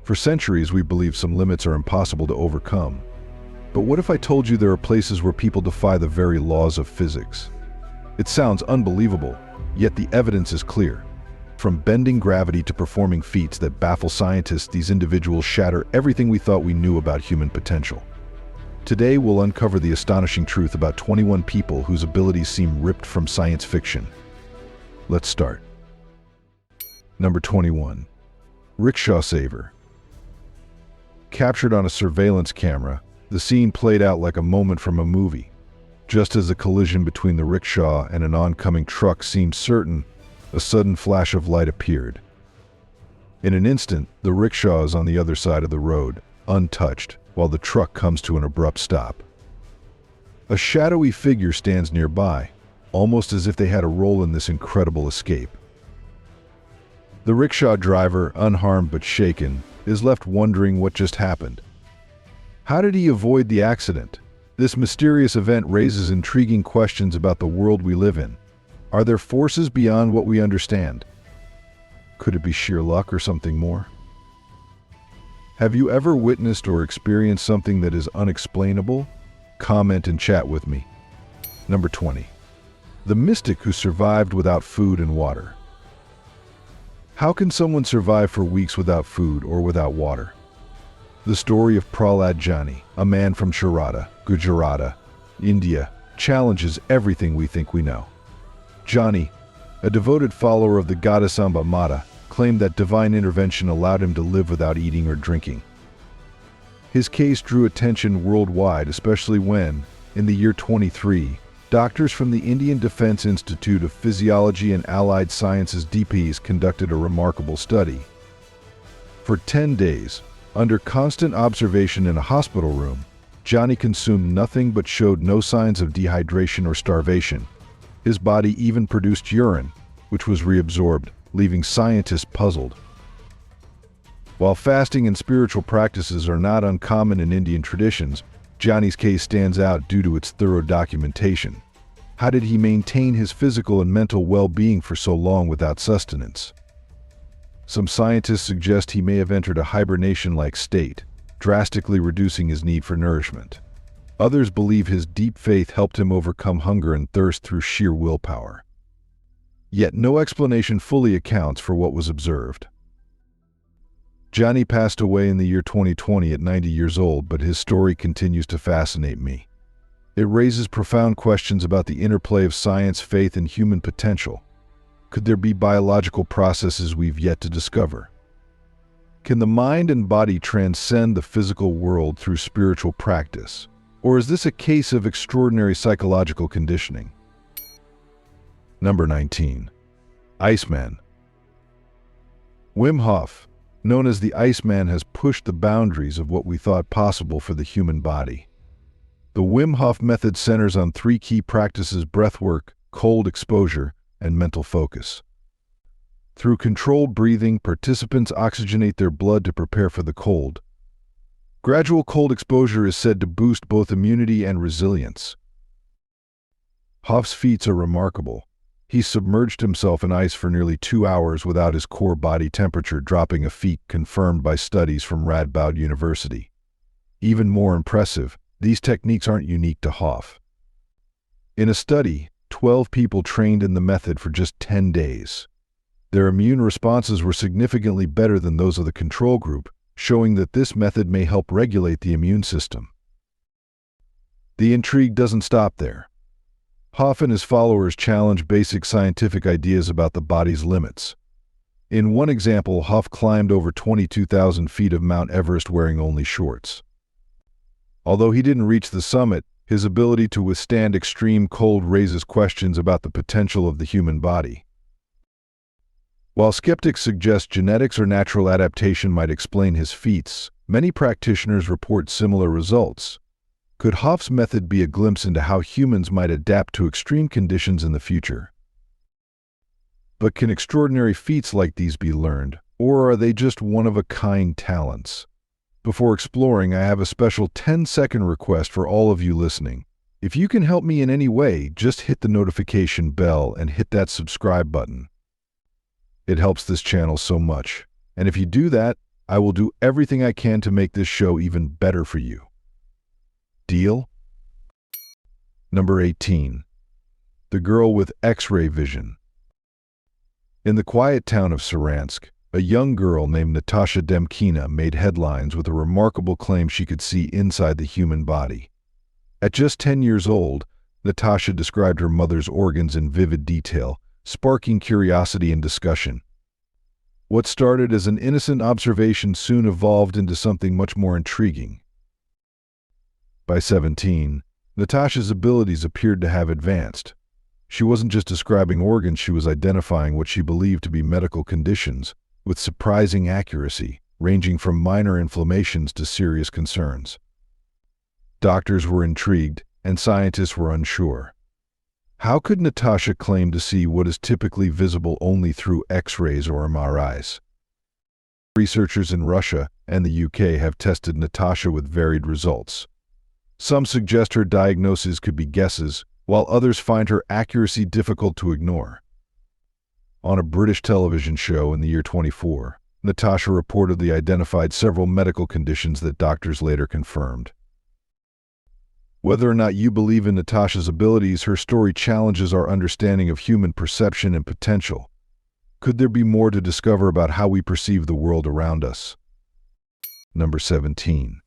For centuries, we believed some limits are impossible to overcome. But what if I told you there are places where people defy the very laws of physics? It sounds unbelievable, yet the evidence is clear. From bending gravity to performing feats that baffle scientists, these individuals shatter everything we thought we knew about human potential. Today, we'll uncover the astonishing truth about 21 people whose abilities seem ripped from science fiction. Let's start. Number 21. Rickshaw Saver. Captured on a surveillance camera, the scene played out like a moment from a movie. Just as the collision between the rickshaw and an oncoming truck seemed certain, a sudden flash of light appeared. In an instant, the rickshaw is on the other side of the road, untouched, while the truck comes to an abrupt stop. A shadowy figure stands nearby, almost as if they had a role in this incredible escape. The rickshaw driver, unharmed but shaken, is left wondering what just happened. How did he avoid the accident? This mysterious event raises intriguing questions about the world we live in. Are there forces beyond what we understand? Could it be sheer luck or something more? Have you ever witnessed or experienced something that is unexplainable? Comment and chat with me. Number 20. The mystic who survived without food and water. How can someone survive for weeks without food or without water? The story of Prahlad Jani, a man from Sharada, Gujarat, India, challenges everything we think we know. Jani, a devoted follower of the goddess Amba Mata, claimed that divine intervention allowed him to live without eating or drinking. His case drew attention worldwide, especially when, in the year 23, doctors from the Indian Defense Institute of Physiology and Allied Sciences (DPS) conducted a remarkable study. For 10 days, under constant observation in a hospital room, Jani consumed nothing but showed no signs of dehydration or starvation. His body even produced urine, which was reabsorbed, leaving scientists puzzled. While fasting and spiritual practices are not uncommon in Indian traditions, Jani's case stands out due to its thorough documentation. How did he maintain his physical and mental well-being for so long without sustenance? Some scientists suggest he may have entered a hibernation-like state, drastically reducing his need for nourishment. Others believe his deep faith helped him overcome hunger and thirst through sheer willpower. Yet no explanation fully accounts for what was observed. Jani passed away in the year 2020 at 90 years old, but his story continues to fascinate me. It raises profound questions about the interplay of science, faith, and human potential. Could there be biological processes we've yet to discover? Can the mind and body transcend the physical world through spiritual practice? Or is this a case of extraordinary psychological conditioning? Number 19. Iceman. Wim Hof, known as the Iceman, has pushed the boundaries of what we thought possible for the human body. The Wim Hof method centers on 3 key practices: breathwork, cold exposure, and mental focus. Through controlled breathing, participants oxygenate their blood to prepare for the cold. Gradual cold exposure is said to boost both immunity and resilience. Hof's feats are remarkable. He submerged himself in ice for nearly 2 hours without his core body temperature dropping, a feat confirmed by studies from Radboud University. Even more impressive, these techniques aren't unique to Hof. In a study, 12 people trained in the method for just 10 days. Their immune responses were significantly better than those of the control group, showing that this method may help regulate the immune system. The intrigue doesn't stop there. Hof and his followers challenge basic scientific ideas about the body's limits. In one example, Hof climbed over 22,000 feet of Mount Everest wearing only shorts. Although he didn't reach the summit, his ability to withstand extreme cold raises questions about the potential of the human body. While skeptics suggest genetics or natural adaptation might explain his feats, many practitioners report similar results. Could Hof's method be a glimpse into how humans might adapt to extreme conditions in the future? But can extraordinary feats like these be learned, or are they just one-of-a-kind talents? Before exploring, I have a special 10-second request for all of you listening. If you can help me in any way, just hit the notification bell and hit that subscribe button. It helps this channel so much. And if you do that, I will do everything I can to make this show even better for you. Deal? Number 18. The girl with X-ray vision. In the quiet town of Saransk, a young girl named Natasha Demkina made headlines with a remarkable claim she could see inside the human body. At just 10 years old, Natasha described her mother's organs in vivid detail, sparking curiosity and discussion. What started as an innocent observation soon evolved into something much more intriguing. By 17, Natasha's abilities appeared to have advanced. She wasn't just describing organs, she was identifying what she believed to be medical conditions, with surprising accuracy, ranging from minor inflammations to serious concerns. Doctors were intrigued, and scientists were unsure. How could Natasha claim to see what is typically visible only through X-rays or MRIs? Researchers in Russia and the UK have tested Natasha with varied results. Some suggest her diagnosis could be guesses, while others find her accuracy difficult to ignore. On a British television show in the year 24, Natasha reportedly identified several medical conditions that doctors later confirmed. Whether or not you believe in Natasha's abilities, her story challenges our understanding of human perception and potential. Could there be more to discover about how we perceive the world around us? Number 17.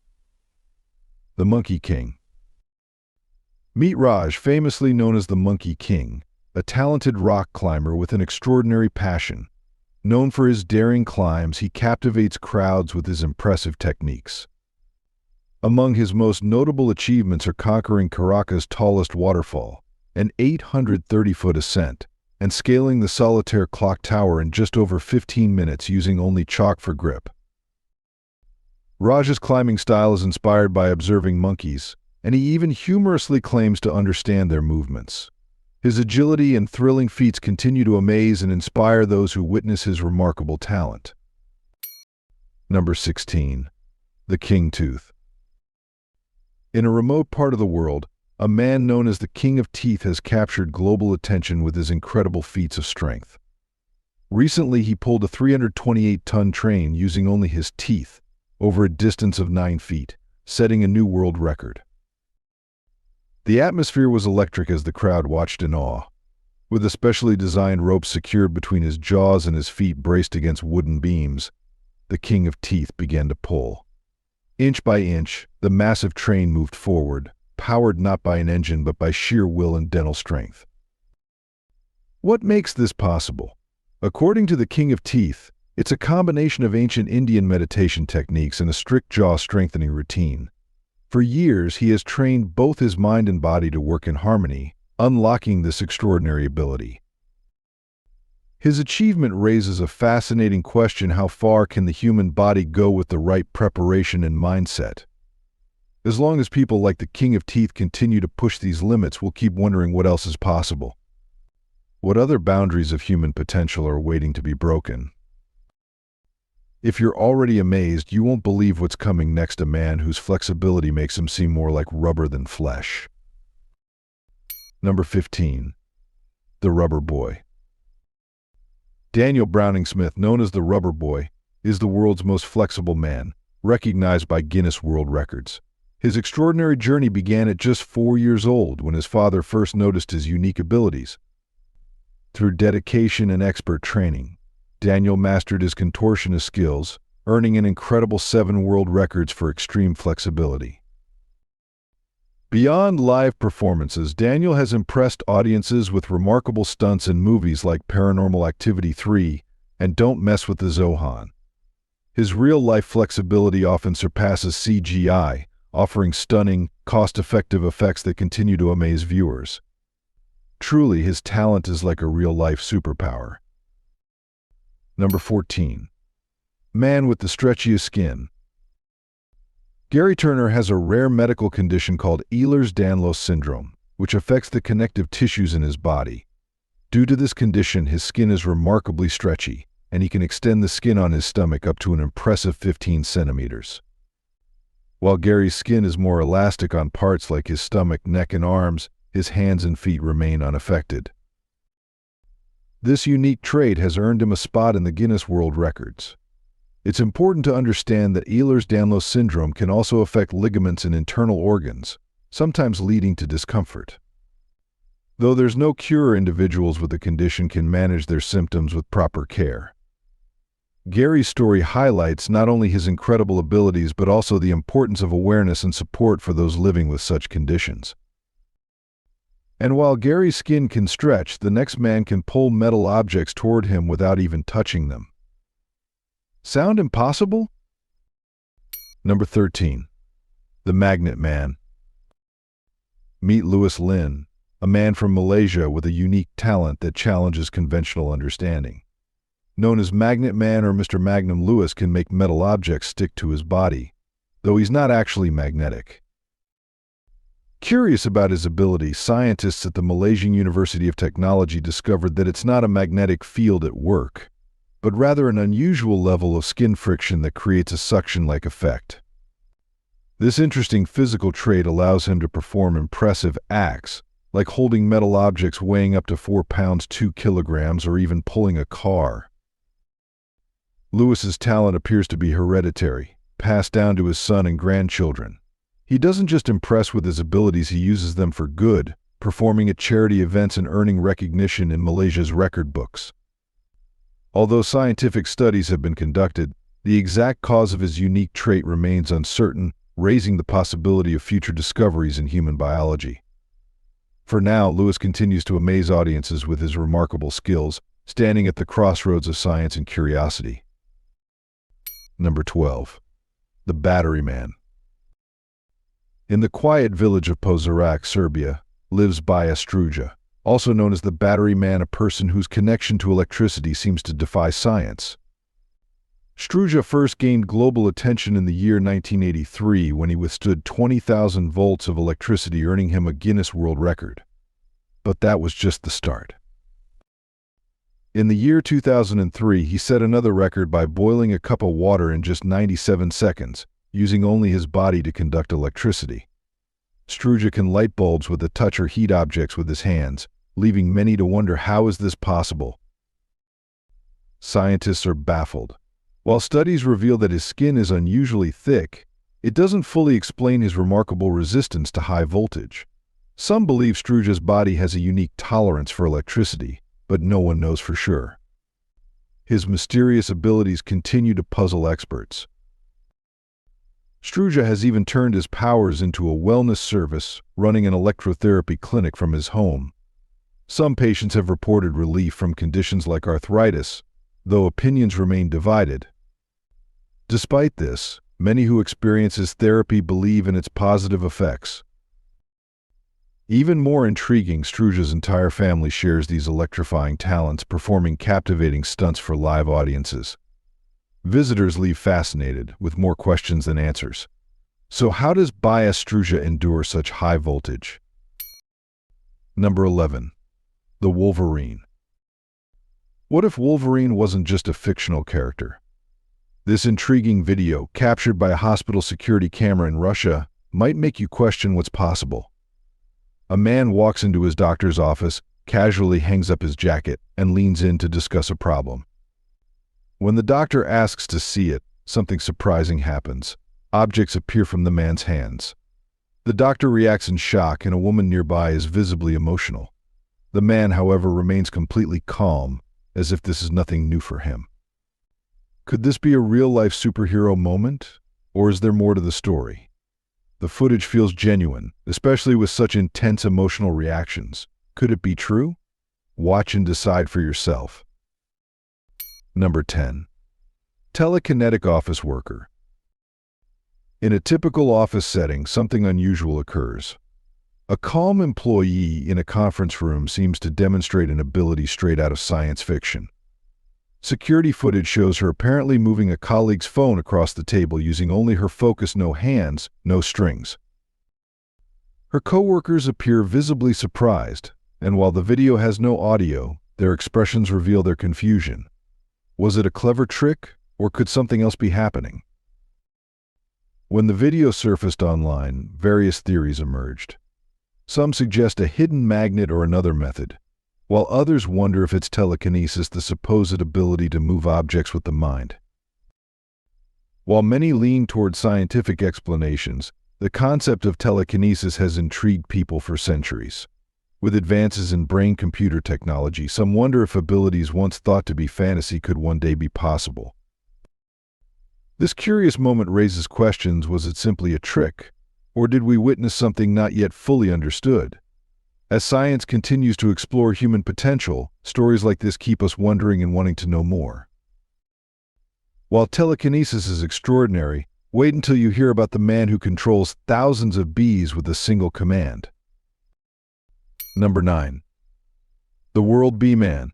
The Monkey King. Meet Raj, famously known as the Monkey King, a talented rock climber with an extraordinary passion. Known for his daring climbs, he captivates crowds with his impressive techniques. Among his most notable achievements are conquering Caracas' tallest waterfall, an 830-foot ascent, and scaling the Solitaire Clock Tower in just over 15 minutes using only chalk for grip. Raj's climbing style is inspired by observing monkeys, and he even humorously claims to understand their movements. His agility and thrilling feats continue to amaze and inspire those who witness his remarkable talent. Number 16. The King Tooth. In a remote part of the world, a man known as the King of Teeth has captured global attention with his incredible feats of strength. Recently, he pulled a 328-ton train using only his teeth over a distance of 9 feet, setting a new world record. The atmosphere was electric as the crowd watched in awe. With a specially designed rope secured between his jaws and his feet braced against wooden beams, the King of Teeth began to pull. Inch by inch, the massive train moved forward, powered not by an engine but by sheer will and dental strength. What makes this possible? According to the King of Teeth, it's a combination of ancient Indian meditation techniques and a strict jaw-strengthening routine. For years, he has trained both his mind and body to work in harmony, unlocking this extraordinary ability. His achievement raises a fascinating question: how far can the human body go with the right preparation and mindset? As long as people like the King of Teeth continue to push these limits, we'll keep wondering what else is possible. What other boundaries of human potential are waiting to be broken? If you're already amazed, you won't believe what's coming next: a man whose flexibility makes him seem more like rubber than flesh. Number 15. The Rubber Boy. Daniel Browning Smith, known as the Rubber Boy, is the world's most flexible man, recognized by Guinness World Records. His extraordinary journey began at just 4 years old when his father first noticed his unique abilities. Through dedication and expert training, Daniel mastered his contortionist skills, earning an incredible 7 world records for extreme flexibility. Beyond live performances, Daniel has impressed audiences with remarkable stunts in movies like Paranormal Activity 3 and Don't Mess with the Zohan. His real-life flexibility often surpasses CGI, offering stunning, cost-effective effects that continue to amaze viewers. Truly, his talent is like a real-life superpower. Number 14. Man with the Stretchiest Skin. Gary Turner has a rare medical condition called Ehlers-Danlos syndrome, which affects the connective tissues in his body. Due to this condition, his skin is remarkably stretchy, and he can extend the skin on his stomach up to an impressive 15 centimeters. While Gary's skin is more elastic on parts like his stomach, neck, and arms, his hands and feet remain unaffected. This unique trait has earned him a spot in the Guinness World Records. It's important to understand that Ehlers-Danlos syndrome can also affect ligaments and internal organs, sometimes leading to discomfort. Though there's no cure, individuals with the condition can manage their symptoms with proper care. Gary's story highlights not only his incredible abilities but also the importance of awareness and support for those living with such conditions. And while Gary's skin can stretch, the next man can pull metal objects toward him without even touching them. Sound impossible? Number 13. The Magnet Man. Meet Louis Lin, a man from Malaysia with a unique talent that challenges conventional understanding. Known as Magnet Man or Mr. Magnum, Louis can make metal objects stick to his body, though he's not actually magnetic. Curious about his ability, scientists at the Malaysian University of Technology discovered that it's not a magnetic field at work, but rather an unusual level of skin friction that creates a suction-like effect. This interesting physical trait allows him to perform impressive acts, like holding metal objects weighing up to 4 pounds 2 kilograms or even pulling a car. Louis's talent appears to be hereditary, passed down to his son and grandchildren. He doesn't just impress with his abilities, he uses them for good, performing at charity events and earning recognition in Malaysia's record books. Although scientific studies have been conducted, the exact cause of his unique trait remains uncertain, raising the possibility of future discoveries in human biology. For now, Louis continues to amaze audiences with his remarkable skills, standing at the crossroads of science and curiosity. Number 12. The Battery Man. In the quiet village of Požarevac, Serbia, lives Baja Struja, also known as the Battery Man, a person whose connection to electricity seems to defy science. Struja first gained global attention in the year 1983 when he withstood 20,000 volts of electricity, earning him a Guinness World Record. But that was just the start. In the year 2003, he set another record by boiling a cup of water in just 97 seconds, using only his body to conduct electricity. Struja can light bulbs with a touch or heat objects with his hands, leaving many to wonder, how is this possible? Scientists are baffled. While studies reveal that his skin is unusually thick, it doesn't fully explain his remarkable resistance to high voltage. Some believe Struja's body has a unique tolerance for electricity, but no one knows for sure. His mysterious abilities continue to puzzle experts. Struja has even turned his powers into a wellness service, running an electrotherapy clinic from his home. Some patients have reported relief from conditions like arthritis, though opinions remain divided. Despite this, many who experience his therapy believe in its positive effects. Even more intriguing, Struja's entire family shares these electrifying talents, performing captivating stunts for live audiences. Visitors leave fascinated, with more questions than answers. So how does Baja Struja endure such high voltage? Number 11. The Wolverine. What if Wolverine wasn't just a fictional character? This intriguing video, captured by a hospital security camera in Russia, might make you question what's possible. A man walks into his doctor's office, casually hangs up his jacket, and leans in to discuss a problem. When the doctor asks to see it, something surprising happens. Objects appear from the man's hands. The doctor reacts in shock, and a woman nearby is visibly emotional. The man, however, remains completely calm, as if this is nothing new for him. Could this be a real-life superhero moment, or is there more to the story? The footage feels genuine, especially with such intense emotional reactions. Could it be true? Watch and decide for yourself. Number 10. Telekinetic office worker. In a typical office setting, something unusual occurs. A calm employee in a conference room seems to demonstrate an ability straight out of science fiction. Security footage shows her apparently moving a colleague's phone across the table using only her focus, no hands, no strings. Her coworkers appear visibly surprised, and while the video has no audio, their expressions reveal their confusion. Was it a clever trick, or could something else be happening? When the video surfaced online, various theories emerged. Some suggest a hidden magnet or another method, while others wonder if it's telekinesis, the supposed ability to move objects with the mind. While many lean toward scientific explanations, the concept of telekinesis has intrigued people for centuries. With advances in brain-computer technology, some wonder if abilities once thought to be fantasy could one day be possible. This curious moment raises questions: was it simply a trick? Or did we witness something not yet fully understood? As science continues to explore human potential, stories like this keep us wondering and wanting to know more. While telekinesis is extraordinary, wait until you hear about the man who controls thousands of bees with a single command. Number 9. The World Bee Man.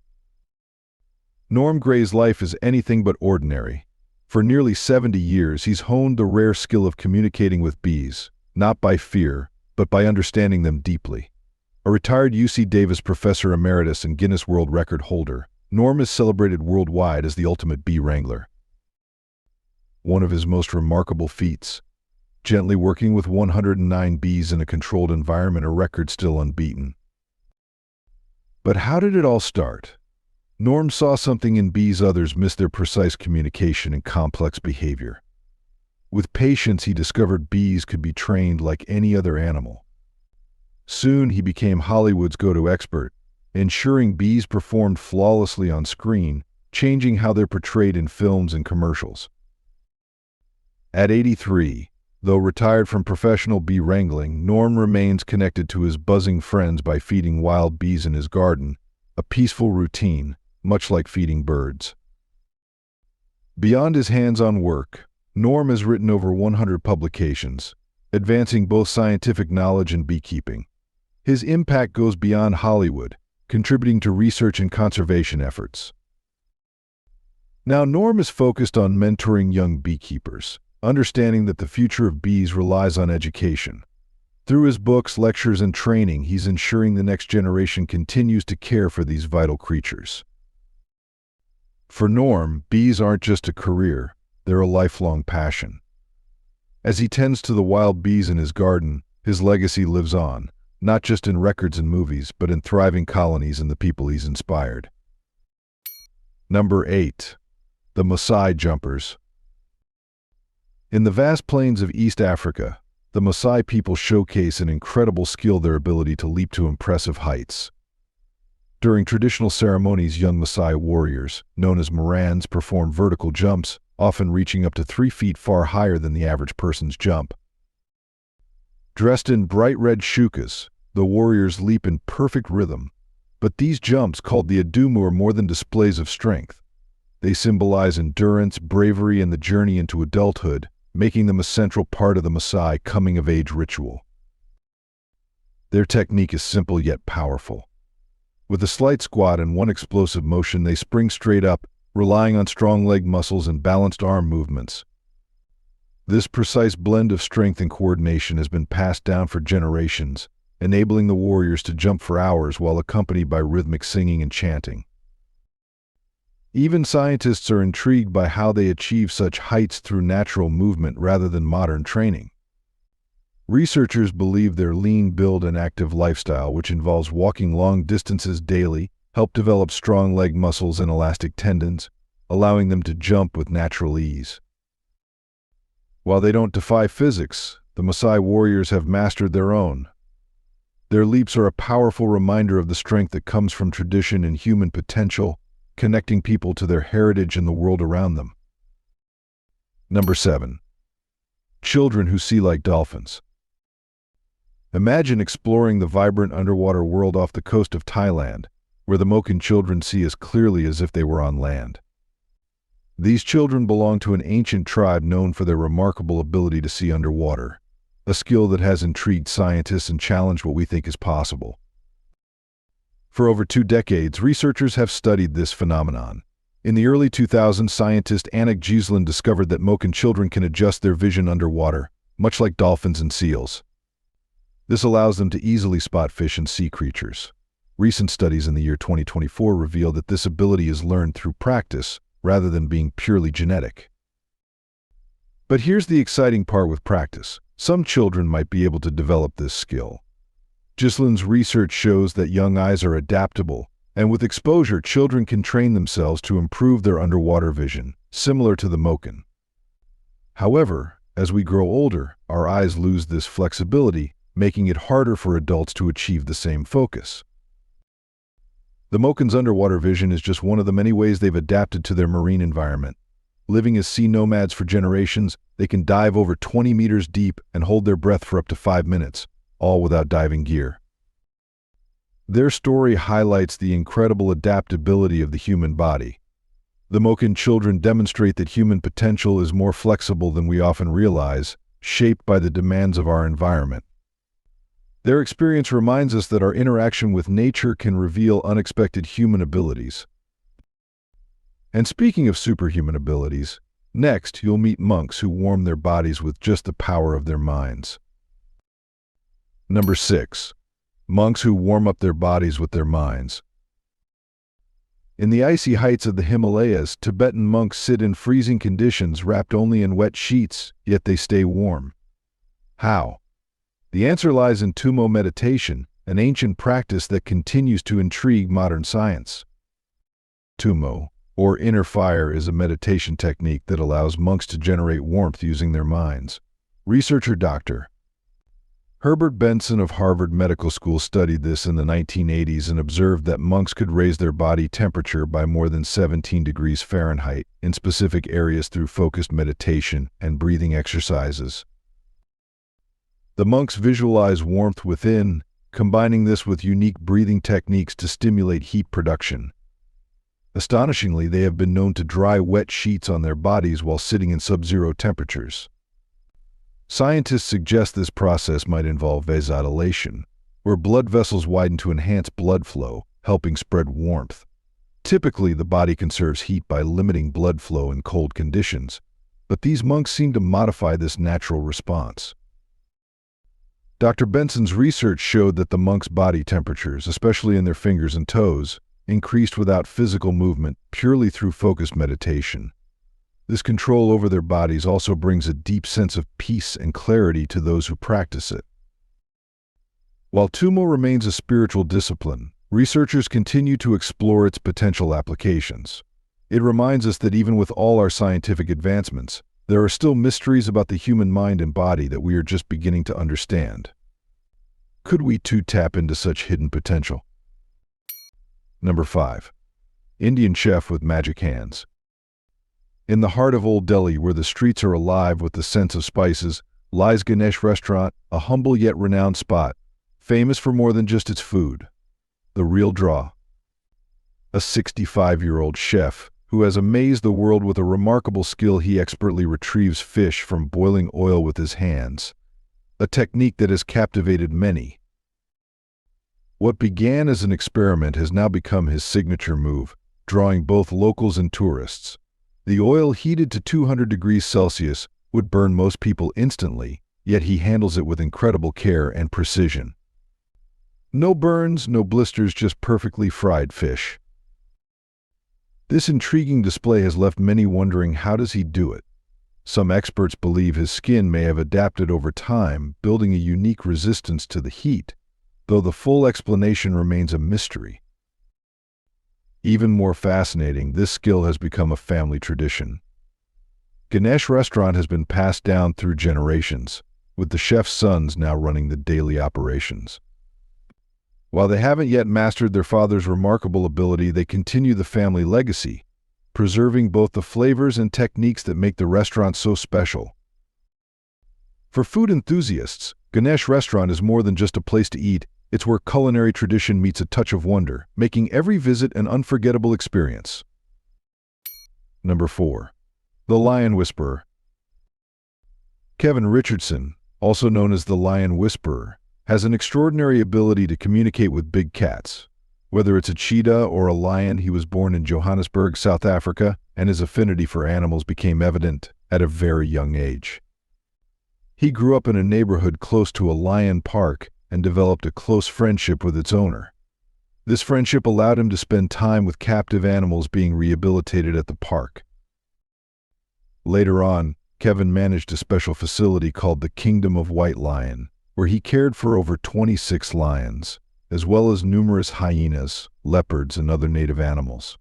Norm Gray's life is anything but ordinary. For nearly 70 years, he's honed the rare skill of communicating with bees, not by fear, but by understanding them deeply. A retired UC Davis professor emeritus and Guinness World Record holder, Norm is celebrated worldwide as the ultimate bee wrangler. One of his most remarkable feats, gently working with 109 bees in a controlled environment, a record still unbeaten. But how did it all start? Norm saw something in bees others missed: their precise communication and complex behavior. With patience, he discovered bees could be trained like any other animal. Soon he became Hollywood's go-to expert, ensuring bees performed flawlessly on screen, changing how they're portrayed in films and commercials. At 83, though retired from professional bee wrangling, Norm remains connected to his buzzing friends by feeding wild bees in his garden, a peaceful routine, much like feeding birds. Beyond his hands-on work, Norm has written over 100 publications, advancing both scientific knowledge and beekeeping. His impact goes beyond Hollywood, contributing to research and conservation efforts. Now, Norm is focused on mentoring young beekeepers, understanding that the future of bees relies on education. Through his books, lectures, and training, he's ensuring the next generation continues to care for these vital creatures. For Norm, bees aren't just a career, they're a lifelong passion. As he tends to the wild bees in his garden, his legacy lives on, not just in records and movies, but in thriving colonies and the people he's inspired. Number 8. The Masai Jumpers. In the vast plains of East Africa, the Masai people showcase an incredible skill: their ability to leap to impressive heights. During traditional ceremonies, young Masai warriors, known as Morans, perform vertical jumps, often reaching up to 3 feet, far higher than the average person's jump. Dressed in bright red shukas, the warriors leap in perfect rhythm. But these jumps, called the adumu, are more than displays of strength. They symbolize endurance, bravery, and the journey into adulthood, making them a central part of the Masai coming-of-age ritual. Their technique is simple yet powerful. With a slight squat and one explosive motion, they spring straight up, relying on strong leg muscles and balanced arm movements. This precise blend of strength and coordination has been passed down for generations, enabling the warriors to jump for hours while accompanied by rhythmic singing and chanting. Even scientists are intrigued by how they achieve such heights through natural movement rather than modern training. Researchers believe their lean build and active lifestyle, which involves walking long distances daily, help develop strong leg muscles and elastic tendons, allowing them to jump with natural ease. While they don't defy physics, the Masai warriors have mastered their own. Their leaps are a powerful reminder of the strength that comes from tradition and human potential, connecting people to their heritage and the world around them. Number 7. Children who see like dolphins. Imagine exploring the vibrant underwater world off the coast of Thailand, where the Moken children see as clearly as if they were on land. These children belong to an ancient tribe known for their remarkable ability to see underwater, a skill that has intrigued scientists and challenged what we think is possible. For over 2 decades, researchers have studied this phenomenon. In the early 2000s, scientist Anik Giesland discovered that Moken children can adjust their vision underwater, much like dolphins and seals. This allows them to easily spot fish and sea creatures. Recent studies in the year 2024 reveal that this ability is learned through practice, rather than being purely genetic. But here's the exciting part with practice. Some children might be able to develop this skill. Giesland's research shows that young eyes are adaptable, and with exposure, children can train themselves to improve their underwater vision, similar to the Moken. However, as we grow older, our eyes lose this flexibility, making it harder for adults to achieve the same focus. The Moken's underwater vision is just one of the many ways they've adapted to their marine environment. Living as sea nomads for generations, they can dive over 20 meters deep and hold their breath for up to 5 minutes, all without diving gear. Their story highlights the incredible adaptability of the human body. The Moken children demonstrate that human potential is more flexible than we often realize, shaped by the demands of our environment. Their experience reminds us that our interaction with nature can reveal unexpected human abilities. And speaking of superhuman abilities, next you'll meet monks who warm their bodies with just the power of their minds. Number 6. Monks who warm up their bodies with their minds. In the icy heights of the Himalayas, Tibetan monks sit in freezing conditions wrapped only in wet sheets, yet they stay warm. How? The answer lies in Tummo meditation, an ancient practice that continues to intrigue modern science. Tummo, or inner fire, is a meditation technique that allows monks to generate warmth using their minds. Researcher Dr. Herbert Benson of Harvard Medical School studied this in the 1980s and observed that monks could raise their body temperature by more than 17 degrees Fahrenheit in specific areas through focused meditation and breathing exercises. The monks visualize warmth within, combining this with unique breathing techniques to stimulate heat production. Astonishingly, they have been known to dry wet sheets on their bodies while sitting in sub-zero temperatures. Scientists suggest this process might involve vasodilation, where blood vessels widen to enhance blood flow, helping spread warmth. Typically, the body conserves heat by limiting blood flow in cold conditions, but these monks seem to modify this natural response. Dr. Benson's research showed that the monks' body temperatures, especially in their fingers and toes, increased without physical movement, purely through focused meditation. This control over their bodies also brings a deep sense of peace and clarity to those who practice it. While Tummo remains a spiritual discipline, researchers continue to explore its potential applications. It reminds us that even with all our scientific advancements, there are still mysteries about the human mind and body that we are just beginning to understand. Could we too tap into such hidden potential? Number 5. Indian chef with magic hands. In the heart of Old Delhi, where the streets are alive with the scent of spices, lies Ganesh Restaurant, a humble yet renowned spot, famous for more than just its food. The real draw. A 65-year-old chef who has amazed the world with a remarkable skill. He expertly retrieves fish from boiling oil with his hands, a technique that has captivated many. What began as an experiment has now become his signature move, drawing both locals and tourists. The oil, heated to 200 degrees Celsius, would burn most people instantly, yet he handles it with incredible care and precision. No burns, no blisters, just perfectly fried fish. This intriguing display has left many wondering, how does he do it? Some experts believe his skin may have adapted over time, building a unique resistance to the heat, though the full explanation remains a mystery. Even more fascinating, this skill has become a family tradition. Ganesh Restaurant has been passed down through generations, with the chef's sons now running the daily operations. While they haven't yet mastered their father's remarkable ability, they continue the family legacy, preserving both the flavors and techniques that make the restaurant so special. For food enthusiasts, Ganesh Restaurant is more than just a place to eat. It's where culinary tradition meets a touch of wonder, making every visit an unforgettable experience. Number 4. The Lion Whisperer. Kevin Richardson, also known as the Lion Whisperer, has an extraordinary ability to communicate with big cats. Whether it's a cheetah or a lion, he was born in Johannesburg, South Africa, and his affinity for animals became evident at a very young age. He grew up in a neighborhood close to a lion park and developed a close friendship with its owner. This friendship allowed him to spend time with captive animals being rehabilitated at the park. Later on, Kevin managed a special facility called the Kingdom of White Lion, where he cared for over 26 lions, as well as numerous hyenas, leopards, and other native animals.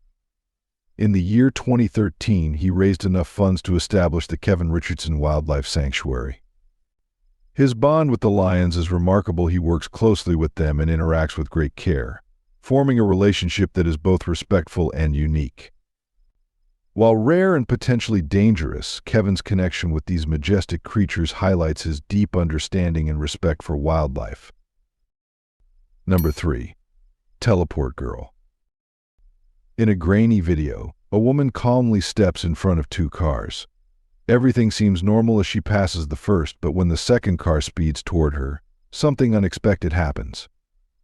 In the year 2013, he raised enough funds to establish the Kevin Richardson Wildlife Sanctuary. His bond with the lions is remarkable. He works closely with them and interacts with great care, forming a relationship that is both respectful and unique. While rare and potentially dangerous, Kevin's connection with these majestic creatures highlights his deep understanding and respect for wildlife. Number 3. Teleport Girl. In a grainy video, a woman calmly steps in front of two cars. Everything seems normal as she passes the first, but when the second car speeds toward her, something unexpected happens.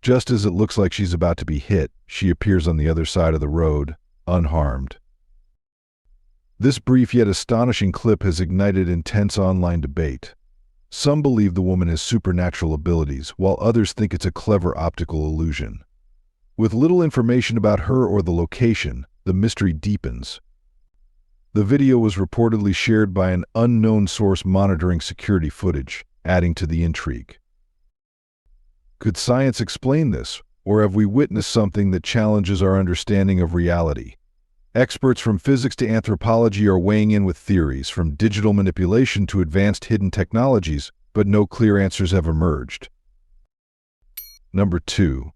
Just as it looks like she's about to be hit, she appears on the other side of the road, unharmed. This brief yet astonishing clip has ignited intense online debate. Some believe the woman has supernatural abilities, while others think it's a clever optical illusion. With little information about her or the location, the mystery deepens. The video was reportedly shared by an unknown source monitoring security footage, adding to the intrigue. Could science explain this, or have we witnessed something that challenges our understanding of reality? Experts from physics to anthropology are weighing in with theories, from digital manipulation to advanced hidden technologies, but no clear answers have emerged. Number 2.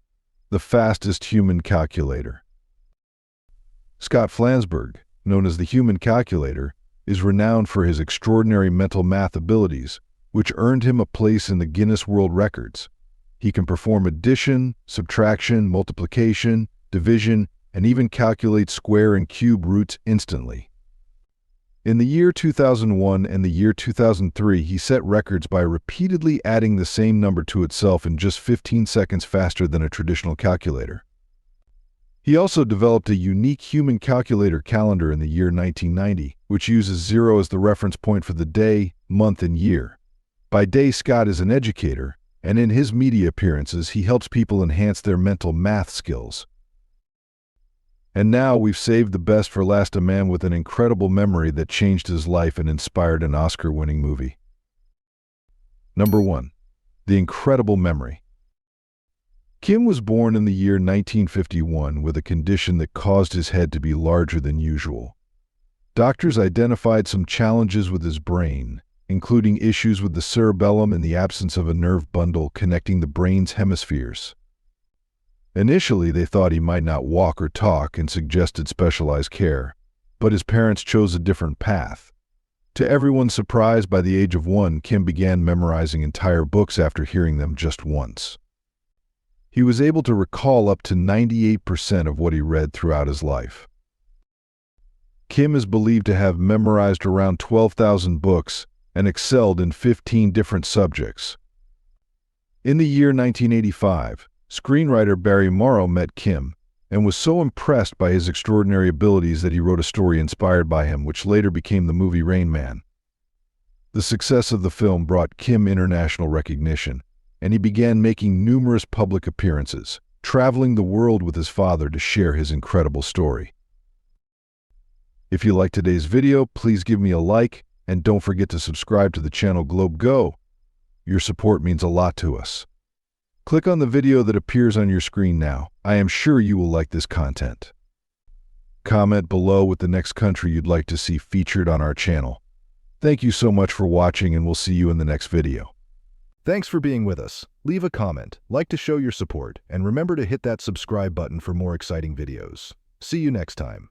The fastest human calculator. Scott Flansburgh, known as the human calculator, is renowned for his extraordinary mental math abilities, which earned him a place in the Guinness World Records. He can perform addition, subtraction, multiplication, division, and even calculate square and cube roots instantly. In the year 2001 and the year 2003, he set records by repeatedly adding the same number to itself in just 15 seconds faster than a traditional calculator. He also developed a unique human calculator calendar in the year 1990, which uses 0 as the reference point for the day, month, and year. By day, Scott is an educator, and in his media appearances, he helps people enhance their mental math skills. And now we've saved the best for last, a man with an incredible memory that changed his life and inspired an Oscar-winning movie. Number 1. The incredible memory. Kim was born in the year 1951 with a condition that caused his head to be larger than usual. Doctors identified some challenges with his brain, including issues with the cerebellum and the absence of a nerve bundle connecting the brain's hemispheres. Initially, they thought he might not walk or talk and suggested specialized care, but his parents chose a different path. To everyone's surprise, by the age of 1, Kim began memorizing entire books after hearing them just once. He was able to recall up to 98% of what he read throughout his life. Kim is believed to have memorized around 12,000 books and excelled in 15 different subjects. In the year 1985, screenwriter Barry Morrow met Kim and was so impressed by his extraordinary abilities that he wrote a story inspired by him, which later became the movie Rain Man. The success of the film brought Kim international recognition, and he began making numerous public appearances, traveling the world with his father to share his incredible story. If you liked today's video, please give me a like, and don't forget to subscribe to the channel GlobeGo. Your support means a lot to us. Click on the video that appears on your screen now. I am sure you will like this content. Comment below with the next country you'd like to see featured on our channel. Thank you so much for watching, and we'll see you in the next video. Thanks for being with us. Leave a comment, like to show your support, and remember to hit that subscribe button for more exciting videos. See you next time.